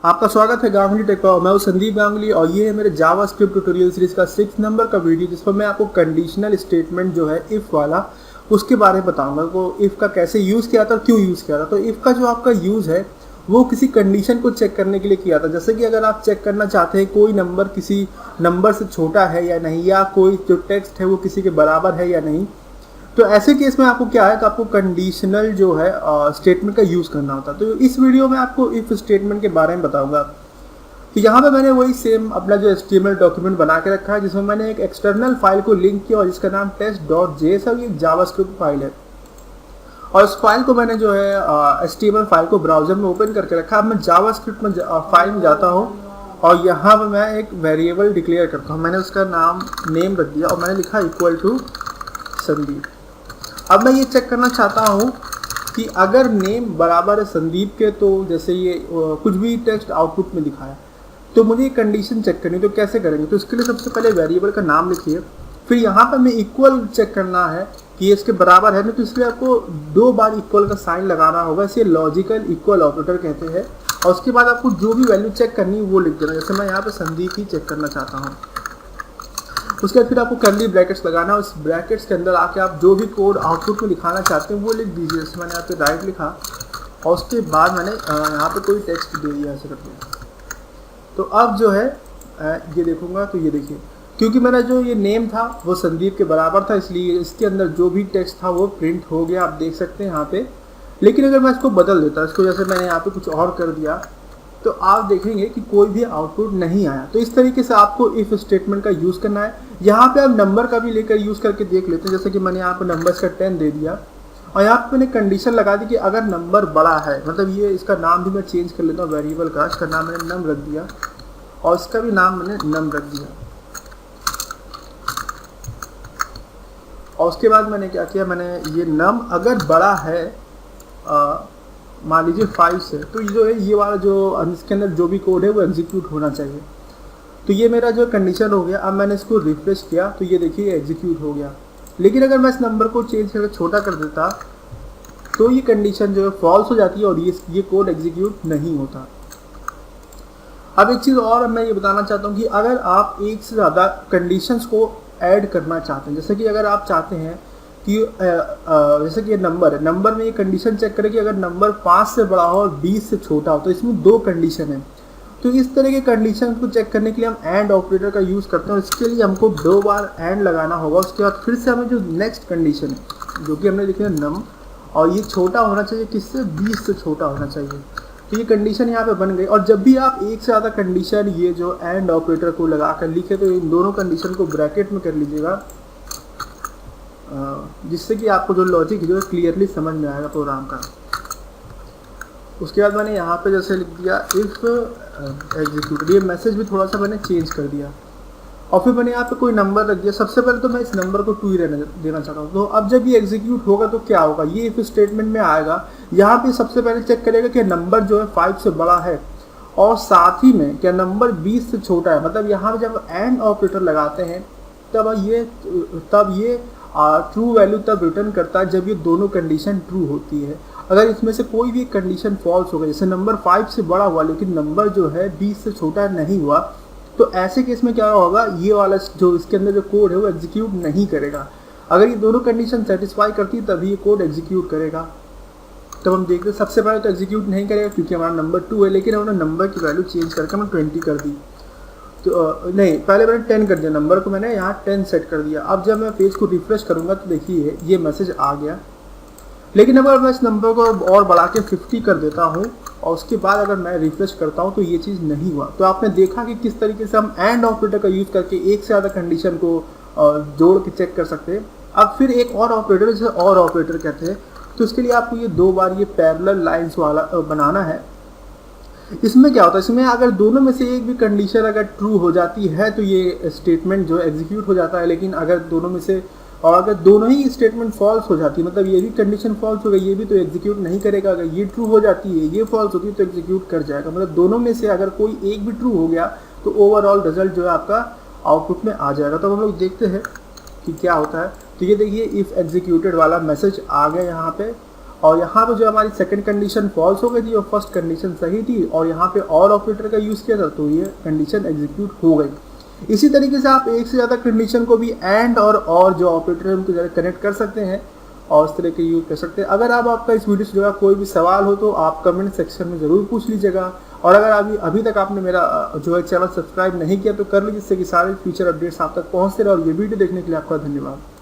आपका स्वागत है गांगुली टेक पर। मैं हूं संदीप गांगुली और ये है मेरे जावास्क्रिप्ट ट्यूटोरियल सीरीज का 6 नंबर का वीडियो, जिस पर मैं आपको कंडीशनल स्टेटमेंट जो है इफ़ वाला उसके बारे में बताऊंगा। को इफ़ का कैसे यूज़ किया था और क्यों यूज़ किया था। तो इफ़ का जो आपका यूज़ है वो किसी कंडीशन को चेक करने के लिए किया था। जैसे कि अगर आप चेक करना चाहते हैं कोई नंबर किसी नंबर से छोटा है या नहीं, या कोई जो टेक्स्ट है वो किसी के बराबर है या नहीं, तो ऐसे केस में आपको क्या है कि आपको कंडीशनल जो है स्टेटमेंट का यूज़ करना होता है। तो इस वीडियो में आपको इफ स्टेटमेंट के बारे में बताऊंगा। तो यहाँ पे मैंने वही सेम अपना जो HTML डॉक्यूमेंट बना के रखा है, जिसमें मैंने एक एक्सटर्नल फाइल को लिंक किया और जिसका नाम test.js है और ये जावास्क्रिप्ट फाइल है। और इस फाइल को मैंने जो है HTML फाइल को ब्राउजर में ओपन करके रखा। अब मैं जावास्क्रिप्ट में फाइल में जाता हूँ और यहाँ पर मैं एक वेरिएबल डिक्लेयर करता हूँ। मैंने उसका नेम रख दिया और मैंने लिखा इक्वल टू संदीप। अब मैं ये चेक करना चाहता हूँ कि अगर नेम बराबर है संदीप के, तो जैसे ये कुछ भी टेक्स्ट आउटपुट में दिखाया, तो मुझे ये कंडीशन चेक करनी है। तो कैसे करेंगे? तो इसके लिए सबसे पहले वेरिएबल का नाम लिखिए, फिर यहाँ पर मैं इक्वल चेक करना है कि ये इसके बराबर है ना, तो इसलिए आपको 2 बार इक्वल का साइन लगाना होगा। इसे लॉजिकल इक्वल ऑपरेटर कहते हैं। और उसके बाद आपको जो भी वैल्यू चेक करनी है वो लिख देना। जैसे मैं यहाँ पर संदीप ही चेक करना चाहता हूँ। उसके बाद फिर आपको कर्ली ब्रैकेट्स लगाना है। उस ब्रैकेट्स के अंदर आके आप जो भी कोड आउटपुट में दिखाना चाहते हैं वो लिख दीजिए। जैसे मैंने यहाँ पे राइट लिखा और उसके बाद मैंने यहाँ पे कोई टेक्स्ट दे दिया ऐसे करके। तो अब जो है ये देखूंगा तो ये देखिए, क्योंकि मेरा जो ये नेम था वो संदीप के बराबर था, इसलिए इसके अंदर जो भी टेक्स्ट था वो प्रिंट हो गया। आप देख सकते हैं यहाँ पे। लेकिन अगर मैं इसको बदल देता, इसको जैसे मैंने यहाँ पे कुछ और कर दिया, तो आप देखेंगे कि कोई भी आउटपुट नहीं आया। तो इस तरीके से आपको इफ स्टेटमेंट का यूज़ करना है। यहाँ पे आप नंबर का भी लेकर यूज़ करके देख लेते हैं। जैसे कि मैंने यहाँ पे नंबर्स का 10 दे दिया और यहाँ पे मैंने कंडीशन लगा दी कि अगर नंबर बड़ा है, मतलब ये इसका नाम भी मैं चेंज कर लेता हूँ वेरिएबल का। इसका नाम मैंने नम रख दिया और इसका भी नाम मैंने नम रख दिया। और उसके बाद मैंने क्या किया, मैंने ये नम अगर बड़ा है मान लीजिए 5 से, तो ये जो है ये वाला जो इसके अंदर जो भी कोड है वो एग्जीक्यूट होना चाहिए। तो ये मेरा जो कंडीशन हो गया। अब मैंने इसको रिफ्रेश किया तो ये देखिए एग्जीक्यूट हो गया। लेकिन अगर मैं इस नंबर को चेंज करके छोटा कर देता तो ये कंडीशन जो है फॉल्स हो जाती है और ये कोड एग्जीक्यूट नहीं होता। अब एक चीज़ और मैं ये बताना चाहता हूँ कि अगर आप एक से ज़्यादा कंडीशंस को ऐड करना चाहते हैं, जैसे कि अगर आप चाहते हैं कि जैसे कि ये नंबर है, नंबर में ये कंडीशन चेक करें कि अगर नंबर 5 से बड़ा हो और 20 से छोटा हो, तो इसमें 2 कंडीशन है। तो इस तरह के कंडीशन को चेक करने के लिए हम एंड ऑपरेटर का यूज़ करते हैं और इसके लिए हमको 2 बार एंड लगाना होगा। उसके बाद फिर से हमें जो नेक्स्ट कंडीशन है जो कि हमने लिखी है नम, और ये छोटा होना चाहिए किससे, 20 से छोटा होना चाहिए। तो ये कंडीशन यहाँ पे बन गई। और जब भी आप एक से ज़्यादा कंडीशन ये जो एंड ऑपरेटर को लगा कर लिखे, तो इन दोनों कंडीशन को ब्रैकेट में कर लीजिएगा, जिससे कि आपको जो लॉजिक जो है क्लियरली समझ में आएगा प्रोग्राम का। उसके बाद मैंने यहाँ पे जैसे लिख दिया इफ़ एग्जीक्यूट, ये मैसेज भी थोड़ा सा मैंने चेंज कर दिया और फिर मैंने यहाँ पे कोई नंबर रख दिया। सबसे पहले तो मैं इस नंबर को 2 ही रहने देना चाहता हूँ। तो अब जब ये एग्जीक्यूट होगा तो क्या होगा, ये इफ स्टेटमेंट में आएगा। यहाँ पे सबसे पहले चेक करेगा कि नंबर जो है 5 से बड़ा है और साथ ही में क्या नंबर 20 से छोटा है। मतलब यहाँ पे जब एंड ऑपरेटर लगाते हैं तब ये ट्रू वैल्यू तब रिटर्न करता है जब ये दोनों कंडीशन ट्रू होती है। अगर इसमें से कोई भी कंडीशन फॉल्स हो गई, जैसे नंबर 5 से बड़ा हुआ लेकिन नंबर जो है 20 से छोटा नहीं हुआ, तो ऐसे केस में क्या होगा, ये वाला जो इसके अंदर जो कोड है वो एग्जीक्यूट नहीं करेगा। अगर ये दोनों कंडीशन सेटिस्फाई करती है तभी ये कोड एग्जीक्यूट करेगा। तब हम देखते हैं सबसे पहले तो एग्जीक्यूट नहीं करेगा क्योंकि हमारा नंबर 2 है, लेकिन हमने नंबर की वैल्यू चेंज करके हमने 20 कर दी। तो नहीं, पहले मैंने 10 कर दिया, नंबर को मैंने यहाँ 10 सेट कर दिया। अब जब मैं पेज को रिफ्रेश करूँगा तो देखिए ये मैसेज आ गया। लेकिन अगर मैं इस नंबर को और बढ़ा के 50 कर देता हूँ और उसके बाद अगर मैं रिफ्रेश करता हूँ तो ये चीज़ नहीं हुआ। तो आपने देखा कि किस तरीके से हम एंड ऑपरेटर का यूज़ करके एक से ज़्यादा कंडीशन को जोड़ के चेक कर सकते हैं। अब फिर एक और ऑपरेटर, जिसे और ऑपरेटर कहते हैं, तो इसके लिए आपको ये 2 बार ये पैरेलल लाइन्स वाला बनाना है। इसमें क्या होता है, इसमें अगर दोनों में से एक भी कंडीशन अगर ट्रू हो जाती है तो ये स्टेटमेंट जो एग्जीक्यूट हो जाता है। लेकिन अगर दोनों में से और अगर दोनों ही स्टेटमेंट फॉल्स हो जाती है, मतलब ये भी कंडीशन फॉल्स हो गई, ये भी, तो एग्जीक्यूट नहीं करेगा। अगर ये ट्रू हो जाती है, ये फॉल्स होती है, तो एग्जीक्यूट कर जाएगा। मतलब दोनों में से अगर कोई एक भी ट्रू हो गया तो ओवरऑल रिजल्ट जो है आपका आउटपुट में आ जाएगा। तो हम लोग देखते हैं कि क्या होता है। तो ये देखिए इफ़ एग्जीक्यूटेड वाला मैसेज आ गया यहाँ पे। और यहाँ पे जो हमारी सेकंड कंडीशन फॉल्स हो गई थी और फर्स्ट कंडीशन सही थी और यहाँ पे और ऑपरेटर का यूज़ किया था तो ये कंडीशन एग्जीक्यूट हो गई। इसी तरीके से आप एक से ज़्यादा कंडीशन को भी एंड और जो ऑपरेटर है उनको कनेक्ट कर सकते हैं और इस तरह के यूज कर सकते हैं। अगर आपका इस वीडियो से जो है कोई भी सवाल हो तो आप कमेंट सेक्शन में ज़रूर पूछ लीजिएगा। और अगर अभी तक आपने मेरा जो है चैनल सब्सक्राइब नहीं किया तो कर लीजिए, जिससे कि सारे फ्यूचर अपडेट्स आप तक पहुँचते रहे। और ये वीडियो देखने के लिए आपका धन्यवाद।